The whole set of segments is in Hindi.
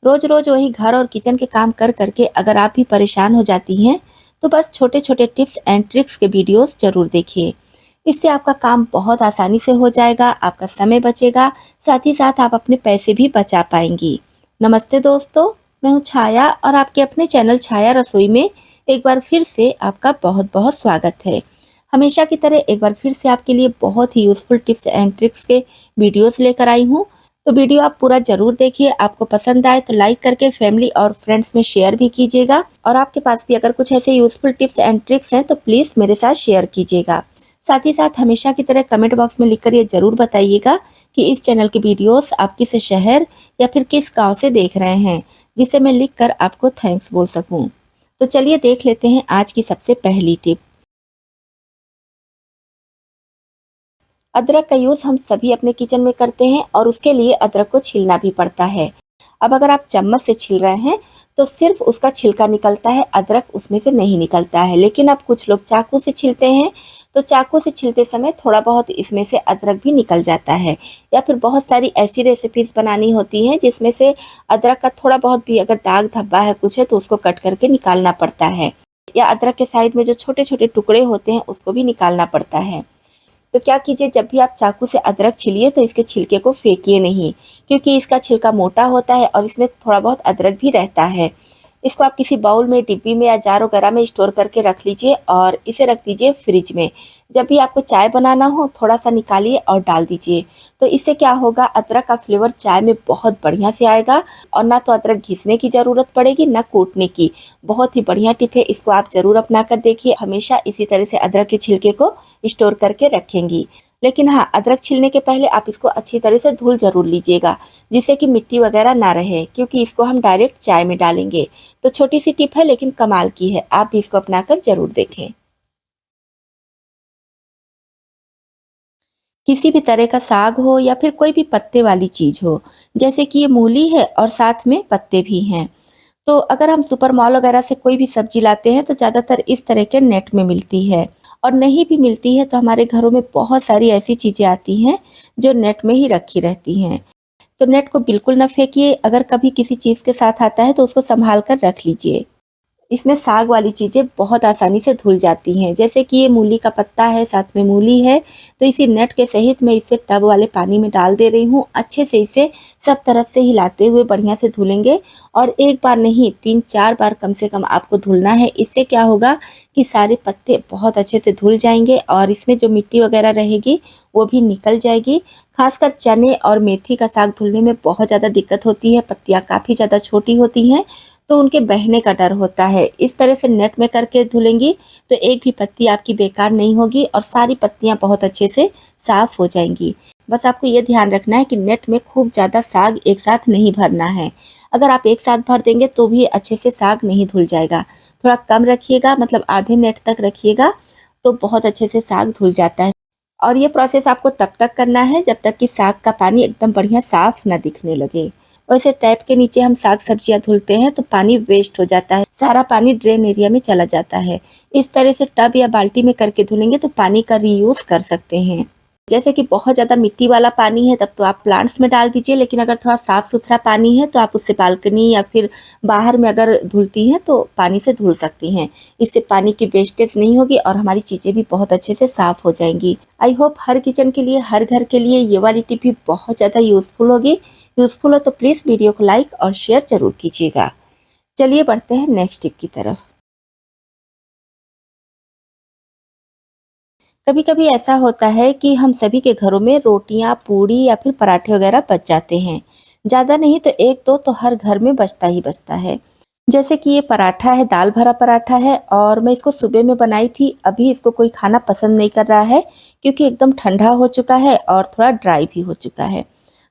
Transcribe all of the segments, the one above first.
रोज रोज वही घर और किचन के काम कर करके अगर आप भी परेशान हो जाती हैं तो बस छोटे छोटे टिप्स एंड ट्रिक्स के वीडियोस जरूर देखिए। इससे आपका काम बहुत आसानी से हो जाएगा, आपका समय बचेगा, साथ ही साथ आप अपने पैसे भी बचा पाएंगी। नमस्ते दोस्तों, मैं हूँ छाया और आपके अपने चैनल छाया रसोई में एक बार फिर से आपका बहुत बहुत स्वागत है। हमेशा की तरह एक बार फिर से आपके लिए बहुत ही यूजफुल टिप्स एंड ट्रिक्स के वीडियोस लेकर आई हूँ। तो वीडियो आप पूरा जरूर देखिए, आपको पसंद आए तो लाइक करके फैमिली और फ्रेंड्स में शेयर भी कीजिएगा और आपके पास भी अगर कुछ ऐसे यूजफुल टिप्स एंड ट्रिक्स हैं तो प्लीज मेरे साथ शेयर कीजिएगा। साथ ही साथ हमेशा की तरह कमेंट बॉक्स में लिखकर ये जरूर बताइएगा कि इस चैनल के वीडियोस आप किस शहर या फिर किस गांव से देख रहे हैं, जिसे मैं लिखकर आपको थैंक्स बोल सकूं। तो चलिए देख लेते हैं आज की सबसे पहली टिप। अदरक का यूज हम सभी अपने किचन में करते हैं और उसके लिए अदरक को छीलना भी पड़ता है। अब अगर आप चम्मच से छील रहे हैं तो सिर्फ उसका छिलका निकलता है, अदरक उसमें से नहीं निकलता है। लेकिन अब कुछ लोग चाकू से छीलते हैं तो चाकू से छीलते समय थोड़ा बहुत इसमें से अदरक भी निकल जाता है। या फिर बहुत सारी ऐसी रेसिपीज बनानी होती हैं जिसमें से अदरक का थोड़ा बहुत भी अगर दाग धब्बा है कुछ है तो उसको कट करके निकालना पड़ता है, या अदरक के साइड में जो छोटे छोटे टुकड़े होते हैं उसको भी निकालना पड़ता है। तो क्या कीजिए, जब भी आप चाकू से अदरक छीलिए तो इसके छिलके को फेंकिए नहीं, क्योंकि इसका छिलका मोटा होता है और इसमें थोड़ा बहुत अदरक भी रहता है। इसको आप किसी बाउल में, डिब्बी में या जार वगैरह में स्टोर करके रख लीजिए और इसे रख दीजिए फ्रिज में। जब भी आपको चाय बनाना हो थोड़ा सा निकालिए और डाल दीजिए। तो इससे क्या होगा, अदरक का फ्लेवर चाय में बहुत बढ़िया से आएगा और ना तो अदरक घिसने की ज़रूरत पड़ेगी ना कूटने की। बहुत ही बढ़िया टिप है, इसको आप ज़रूर अपना कर देखिए। हमेशा इसी तरह से अदरक के छिलके को स्टोर करके रखेंगी। लेकिन हाँ, अदरक छीलने के पहले आप इसको अच्छी तरह से धुल जरूर लीजिएगा, जिससे कि मिट्टी वगैरह ना रहे, क्योंकि इसको हम डायरेक्ट चाय में डालेंगे। तो छोटी सी टिप है लेकिन कमाल की है, आप भी इसको अपनाकर जरूर देखें। किसी भी तरह का साग हो या फिर कोई भी पत्ते वाली चीज हो, जैसे कि ये मूली है और साथ में पत्ते भी हैं, तो अगर हम सुपर मॉल वगैरह से कोई भी सब्जी लाते हैं तो ज़्यादातर इस तरह के नेट में मिलती है। और नहीं भी मिलती है तो हमारे घरों में बहुत सारी ऐसी चीज़ें आती हैं जो नेट में ही रखी रहती हैं। तो नेट को बिल्कुल ना फेंकिए, अगर कभी किसी चीज़ के साथ आता है तो उसको संभाल कर रख लीजिए। इसमें साग वाली चीज़ें बहुत आसानी से धुल जाती हैं, जैसे कि ये मूली का पत्ता है, साथ में मूली है। तो इसी नेट के सहित मैं इसे टब वाले पानी में डाल दे रही हूँ। अच्छे से इसे सब तरफ से हिलाते हुए बढ़िया से धुलेंगे और एक बार नहीं 3-4 बार कम से कम आपको धुलना है। इससे क्या होगा कि सारे पत्ते बहुत अच्छे से धुल जाएंगे और इसमें जो मिट्टी वगैरह रहेगी वो भी निकल जाएगी। खासकर चने और मेथी का साग धुलने में बहुत ज़्यादा दिक्कत होती है, पत्तियाँ काफ़ी ज़्यादा छोटी होती हैं तो उनके बहने का डर होता है। इस तरह से नेट में करके धुलेंगी तो एक भी पत्ती आपकी बेकार नहीं होगी और सारी पत्तियां बहुत अच्छे से साफ हो जाएंगी। बस आपको ये ध्यान रखना है कि नेट में खूब ज़्यादा साग एक साथ नहीं भरना है। अगर आप एक साथ भर देंगे तो भी अच्छे से साग नहीं धुल जाएगा। थोड़ा कम रखिएगा, मतलब आधे नेट तक रखिएगा तो बहुत अच्छे से साग धुल जाता है। और ये प्रोसेस आपको तब तक करना है जब तक कि साग का पानी एकदम बढ़िया साफ ना दिखने लगे। वैसे टैप के नीचे हम साग सब्जियां धुलते हैं तो पानी वेस्ट हो जाता है, सारा पानी ड्रेन एरिया में चला जाता है। इस तरह से टब या बाल्टी में करके धुलेंगे तो पानी का रीयूज कर सकते हैं। जैसे कि बहुत ज़्यादा मिट्टी वाला पानी है तब तो आप प्लांट्स में डाल दीजिए, लेकिन अगर थोड़ा साफ सुथरा पानी है तो आप उससे बालकनी या फिर बाहर में अगर धुलती हैं तो पानी से धुल सकती हैं। इससे पानी की वेस्टेज नहीं होगी और हमारी चीज़ें भी बहुत अच्छे से साफ हो जाएंगी। आई होप हर किचन के लिए, हर घर के लिए ये वाली टिप भी बहुत ज़्यादा यूज़फुल होगी। यूज़फुल हो तो प्लीज़ वीडियो को लाइक और शेयर जरूर कीजिएगा। चलिए बढ़ते हैं नेक्स्ट टिप की तरफ। कभी कभी ऐसा होता है कि हम सभी के घरों में रोटियां, पूड़ी या फिर पराठे वगैरह बच जाते हैं। ज़्यादा नहीं तो एक दो तो हर घर में बचता ही बचता है। जैसे कि ये पराठा है, दाल भरा पराठा है और मैं इसको सुबह में बनाई थी। अभी इसको कोई खाना पसंद नहीं कर रहा है क्योंकि एकदम ठंडा हो चुका है और थोड़ा ड्राई भी हो चुका है।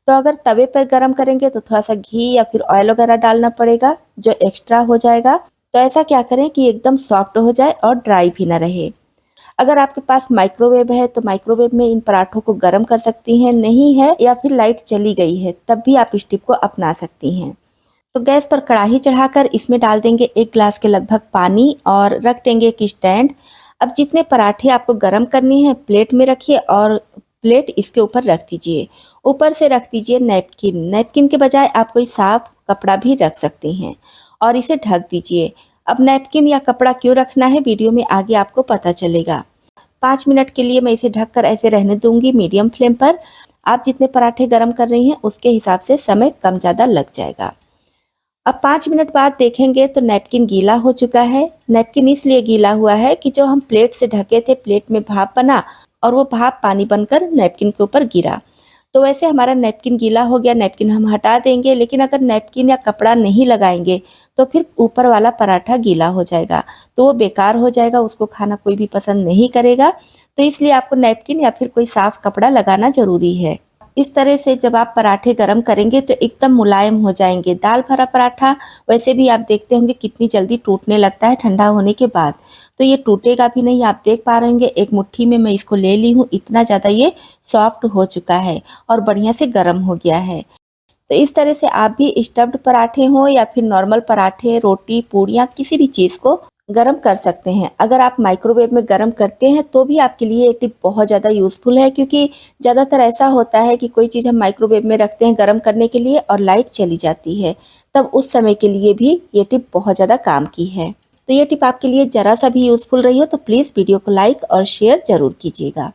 तो अगर तवे पर गरम करेंगे तो थोड़ा सा घी या फिर ऑयल वगैरह डालना पड़ेगा जो एक्स्ट्रा हो जाएगा। तो ऐसा क्या करें कि एकदम सॉफ्ट हो जाए और ड्राई भी ना रहे। अगर आपके पास माइक्रोवेव है तो माइक्रोवेव में इन पराठों को गर्म कर सकती हैं, नहीं है या फिर लाइट चली गई है तब भी आप इस टिप को अपना सकती हैं। तो गैस पर कढ़ाई चढ़ाकर इसमें डाल देंगे 1 गिलास के लगभग पानी और रख देंगे एक स्टैंड। अब जितने पराठे आपको गर्म करने हैं प्लेट में रखिए और प्लेट इसके ऊपर रख दीजिए। ऊपर से रख दीजिए नैपकिन। नैपकिन के बजाय आप कोई साफ कपड़ा भी रख सकती हैं और इसे ढक दीजिए। अब नैपकिन या कपड़ा क्यों रखना है, वीडियो में आगे आपको पता चलेगा। 5 मिनट के लिए मैं इसे ढककर ऐसे रहने दूंगी मीडियम फ्लेम पर। आप जितने पराठे गरम कर रही हैं उसके हिसाब से समय कम ज़्यादा लग जाएगा। अब 5 मिनट बाद देखेंगे तो नैपकिन गीला हो चुका है। नैपकिन इसलिए गीला हुआ है कि जो हम प्लेट से ढके थे, प्लेट में भाप बना और वो भाप पानी बनकर नैपकिन के ऊपर गिरा। तो वैसे हमारा नैपकिन गीला हो गया, नैपकिन हम हटा देंगे। लेकिन अगर नैपकिन या कपड़ा नहीं लगाएंगे तो फिर ऊपर वाला पराठा गीला हो जाएगा, तो वो बेकार हो जाएगा, उसको खाना कोई भी पसंद नहीं करेगा। तो इसलिए आपको नैपकिन या फिर कोई साफ कपड़ा लगाना जरूरी है। इस तरह से जब आप पराठे गरम करेंगे तो एकदम मुलायम हो जाएंगे। दाल भरा पराठा वैसे भी आप देखते होंगे कितनी जल्दी टूटने लगता है ठंडा होने के बाद, तो ये टूटेगा भी नहीं। आप देख पा रहे होंगे, एक मुट्ठी में मैं इसको ले ली हूँ, इतना ज़्यादा ये सॉफ्ट हो चुका है और बढ़िया से गर्म हो गया है। तो इस तरह से आप भी स्टफ्ड पराठे हो या फिर नॉर्मल पराठे, रोटी, पूड़ियाँ, किसी भी चीज़ को गरम कर सकते हैं। अगर आप माइक्रोवेव में गरम करते हैं तो भी आपके लिए ये टिप बहुत ज़्यादा यूज़फुल है, क्योंकि ज़्यादातर ऐसा होता है कि कोई चीज़ हम माइक्रोवेव में रखते हैं गरम करने के लिए और लाइट चली जाती है, तब उस समय के लिए भी ये टिप बहुत ज़्यादा काम की है। तो ये टिप आपके लिए ज़रा सा भी यूज़फुल रही हो तो प्लीज़ वीडियो को लाइक और शेयर ज़रूर कीजिएगा।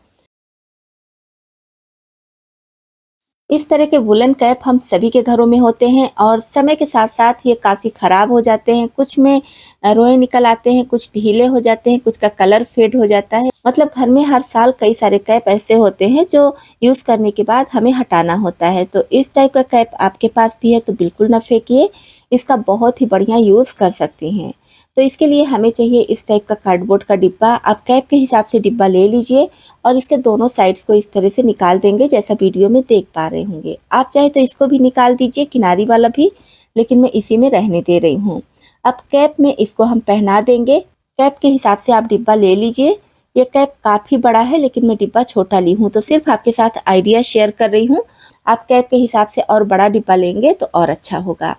इस तरह के वुलन कैप हम सभी के घरों में होते हैं और समय के साथ साथ ये काफ़ी ख़राब हो जाते हैं। कुछ में रोए निकल आते हैं, कुछ ढीले हो जाते हैं, कुछ का कलर फेड हो जाता है। मतलब घर में हर साल कई सारे कैप ऐसे होते हैं जो यूज़ करने के बाद हमें हटाना होता है। तो इस टाइप का कैप आपके पास भी है तो बिल्कुल ना फेंकिए, इसका बहुत ही बढ़िया यूज़ कर सकती हैं। तो इसके लिए हमें चाहिए इस टाइप का कार्डबोर्ड का डिब्बा। आप कैप के हिसाब से डिब्बा ले लीजिए और इसके दोनों साइड्स को इस तरह से निकाल देंगे जैसा वीडियो में देख पा रहे होंगे। आप चाहे तो इसको भी निकाल दीजिए, किनारी वाला भी, लेकिन मैं इसी में रहने दे रही हूँ। अब कैप में इसको हम पहना देंगे। कैप के हिसाब से आप डिब्बा ले लीजिए। ये कैप काफ़ी बड़ा है लेकिन मैं डिब्बा छोटा ली हूँ, तो सिर्फ आपके साथ आइडिया शेयर कर रही हूँ। आप कैप के हिसाब से और बड़ा डिब्बा लेंगे तो और अच्छा होगा।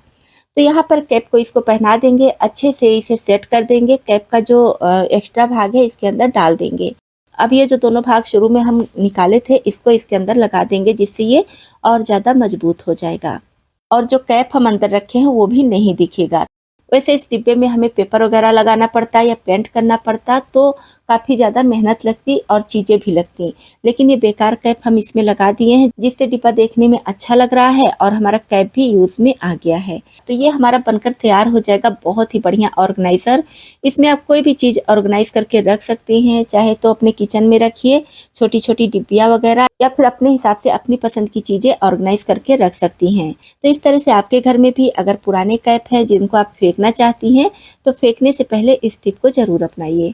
तो यहाँ पर कैप को इसको पहना देंगे, अच्छे से इसे सेट कर देंगे। कैप का जो एक्स्ट्रा भाग है इसके अंदर डाल देंगे। अब ये जो दोनों भाग शुरू में हम निकाले थे इसको इसके अंदर लगा देंगे, जिससे ये और ज़्यादा मजबूत हो जाएगा और जो कैप हम अंदर रखे हैं वो भी नहीं दिखेगा। वैसे इस डिब्बे में हमें पेपर वगैरह लगाना पड़ता है या पेंट करना पड़ता तो काफ़ी ज़्यादा मेहनत लगती और चीज़ें भी लगती, लेकिन ये बेकार कैप हम इसमें लगा दिए हैं जिससे डिब्बा देखने में अच्छा लग रहा है और हमारा कैप भी यूज़ में आ गया है। तो ये हमारा बनकर तैयार हो जाएगा, बहुत ही बढ़िया ऑर्गेनाइज़र। इसमें आप कोई भी चीज़ ऑर्गेनाइज करके रख सकते हैं, चाहे तो अपने किचन में रखिए, छोटी छोटी डिब्बियाँ वगैरह, या फिर अपने हिसाब से अपनी पसंद की चीज़ें ऑर्गेनाइज करके रख सकती हैं। तो इस तरह से आपके घर में भी अगर पुराने कैप हैं जिनको आप फेंकना चाहती हैं तो फेंकने से पहले इस टिप को ज़रूर अपनाइए।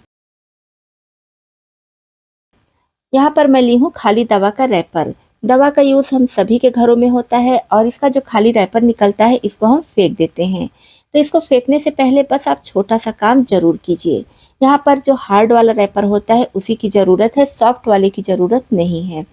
यहाँ पर मैं ली हूँ खाली दवा का रैपर। दवा का यूज़ हम सभी के घरों में होता है और इसका जो खाली रैपर निकलता है इसको हम फेंक देते हैं। तो इसको फेंकने से पहले बस आप छोटा सा काम ज़रूर कीजिए। यहाँ पर जो हार्ड वाला रैपर होता है उसी की ज़रूरत है, सॉफ्ट वाले की ज़रूरत नहीं है।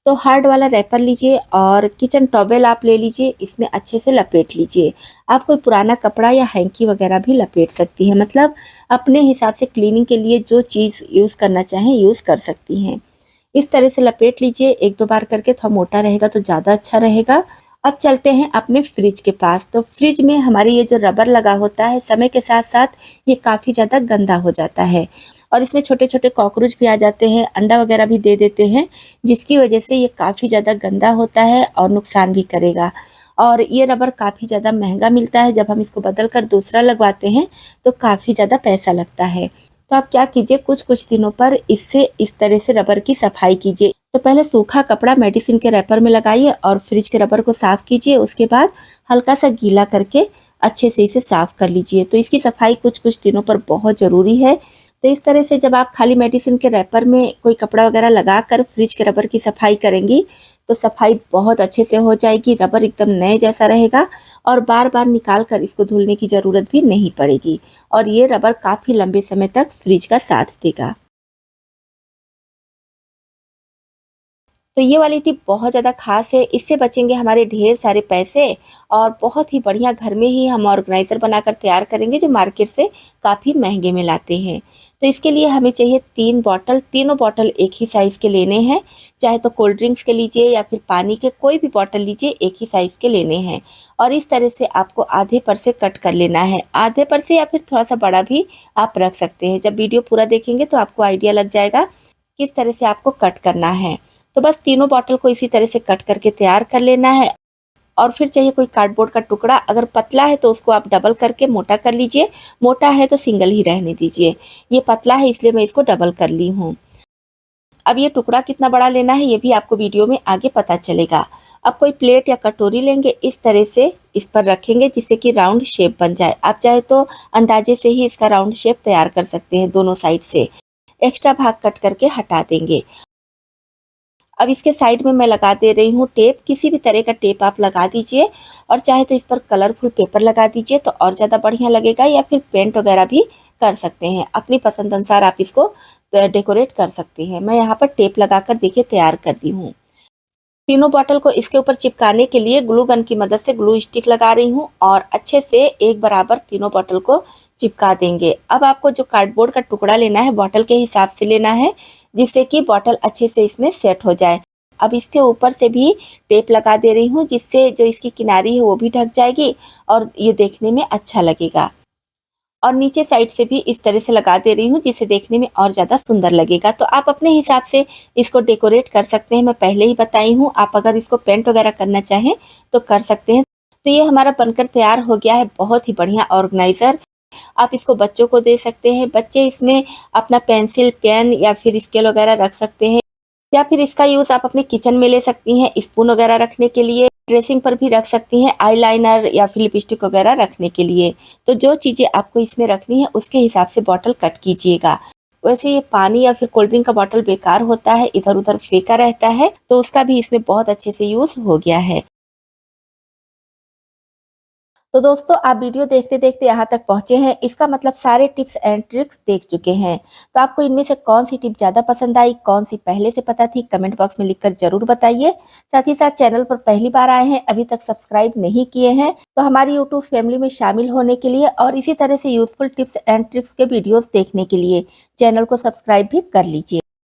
तो हार्ड वाला रैपर लीजिए और किचन टॉवेल आप ले लीजिए, इसमें अच्छे से लपेट लीजिए। आप कोई पुराना कपड़ा या हैंकी वगैरह भी लपेट सकती हैं, मतलब अपने हिसाब से क्लीनिंग के लिए जो चीज़ यूज़ करना चाहें यूज़ कर सकती हैं। इस तरह से लपेट लीजिए, एक दो बार करके, थोड़ा मोटा रहेगा तो ज़्यादा अच्छा रहेगा। अब चलते हैं अपने फ्रिज के पास। तो फ्रिज में हमारी ये जो रबर लगा होता है समय के साथ साथ ये काफ़ी ज़्यादा गंदा हो जाता है और इसमें छोटे छोटे कॉकरोच भी आ जाते हैं, अंडा वगैरह भी दे देते हैं, जिसकी वजह से ये काफ़ी ज़्यादा गंदा होता है और नुकसान भी करेगा। और ये रबर काफ़ी ज़्यादा महंगा मिलता है, जब हम इसको बदल कर दूसरा लगवाते हैं तो काफ़ी ज़्यादा पैसा लगता है। तो आप क्या कीजिए, कुछ कुछ दिनों पर इससे इस तरह से रबर की सफाई कीजिए। तो पहले सूखा कपड़ा मेडिसिन के रैपर में लगाइए और फ्रिज के रबर को साफ़ कीजिए। उसके बाद हल्का सा गीला करके अच्छे से इसे साफ़ कर लीजिए। तो इसकी सफाई कुछ कुछ दिनों पर बहुत ज़रूरी है। तो इस तरह से जब आप खाली मेडिसिन के रैपर में कोई कपड़ा वगैरह लगा कर फ्रिज के रबर की सफाई करेंगी तो सफाई बहुत अच्छे से हो जाएगी, रबर एकदम नए जैसा रहेगा और बार बार निकाल कर इसको धुलने की ज़रूरत भी नहीं पड़ेगी और ये रबर काफ़ी लंबे समय तक फ्रिज का साथ देगा। तो ये वाली टिप बहुत ज़्यादा ख़ास है, इससे बचेंगे हमारे ढेर सारे पैसे और बहुत ही बढ़िया घर में ही हम ऑर्गेनाइज़र बनाकर तैयार करेंगे जो मार्केट से काफ़ी महंगे में लाते हैं। तो इसके लिए हमें चाहिए 3 बॉटल, तीनों बॉटल एक ही साइज़ के लेने हैं, चाहे तो कोल्ड ड्रिंक्स के लीजिए या फिर पानी के, कोई भी बॉटल लीजिए, एक ही साइज़ के लेने हैं। और इस तरह से आपको आधे पर से कट कर लेना है, आधे पर से या फिर थोड़ा-सा बड़ा भी आप रख सकते हैं। जब वीडियो पूरा देखेंगे तो आपको आइडिया लग जाएगा किस तरह से आपको कट करना है। तो बस तीनों बॉटल को इसी तरह से कट करके तैयार कर लेना है। और फिर चाहिए कोई कार्डबोर्ड का टुकड़ा, अगर पतला है तो उसको आप डबल करके मोटा कर लीजिए, मोटा है तो सिंगल ही रहने दीजिए। ये पतला है इसलिए मैं इसको डबल कर ली हूँ। अब ये टुकड़ा कितना बड़ा लेना है ये भी आपको वीडियो में आगे पता चलेगा। अब कोई प्लेट या कटोरी लेंगे, इस तरह से इस पर रखेंगे जिससे कि राउंड शेप बन जाए। आप चाहे तो अंदाजे से ही इसका राउंड शेप तैयार कर सकते हैं दोनों साइड से। एक्स्ट्रा भाग कट करके हटा देंगे। अब इसके साइड में मैं लगा दे रही हूँ टेप, किसी भी तरह का टेप आप लगा दीजिए और चाहे तो इस पर कलरफुल पेपर लगा दीजिए तो और ज़्यादा बढ़िया लगेगा, या फिर पेंट वगैरह भी कर सकते हैं। अपनी पसंद अनुसार आप इसको डेकोरेट कर सकते हैं। मैं यहाँ पर टेप लगाकर देखिए तैयार कर दी हूँ। तीनों बॉटल को इसके ऊपर चिपकाने के लिए ग्लू गन की मदद से ग्लू स्टिक लगा रही हूँ और अच्छे से एक बराबर तीनों बॉटल को चिपका देंगे। अब आपको जो कार्डबोर्ड का टुकड़ा लेना है बॉटल के हिसाब से लेना है, जिससे कि बॉटल अच्छे से इसमें सेट हो जाए। अब इसके ऊपर से भी टेप लगा दे रही हूँ जिससे जो इसकी किनारी है वो भी ढक जाएगी और ये देखने में अच्छा लगेगा। और नीचे साइड से भी इस तरह से लगा दे रही हूँ जिससे देखने में और ज़्यादा सुंदर लगेगा। तो आप अपने हिसाब से इसको डेकोरेट कर सकते हैं, मैं पहले ही बताई हूँ। आप अगर इसको पेंट वगैरह करना चाहें तो कर सकते हैं। तो ये हमारा बनकर तैयार हो गया है, बहुत ही बढ़िया ऑर्गेनाइज़र। आप इसको बच्चों को दे सकते हैं, बच्चे इसमें अपना पेंसिल, पेन या फिर स्केल वगैरह रख सकते हैं, या फिर इसका यूज़ आप अपने किचन में ले सकती हैं, स्पून वगैरह रखने के लिए, ड्रेसिंग पर भी रख सकती हैं, आईलाइनर या फिर लिपस्टिक वगैरह रखने के लिए। तो जो चीज़ें आपको इसमें रखनी है उसके हिसाब से बॉटल कट कीजिएगा। वैसे ये पानी या फिर कोल्ड ड्रिंक का बॉटल बेकार होता है, इधर उधर फेंका रहता है, तो उसका भी इसमें बहुत अच्छे से यूज़ हो गया है। तो दोस्तों आप वीडियो देखते देखते यहाँ तक पहुँचे हैं, इसका मतलब सारे टिप्स एंड ट्रिक्स देख चुके हैं। तो आपको इनमें से कौन सी टिप ज़्यादा पसंद आई, कौन सी पहले से पता थी, कमेंट बॉक्स में लिखकर ज़रूर बताइए। साथ ही साथ चैनल पर पहली बार आए हैं, अभी तक सब्सक्राइब नहीं किए हैं, तो हमारी यूट्यूब फैमिली में शामिल होने के लिए और इसी तरह से यूजफुल टिप्स एंड ट्रिक्स के वीडियोज़ देखने के लिए चैनल को सब्सक्राइब भी कर लीजिए।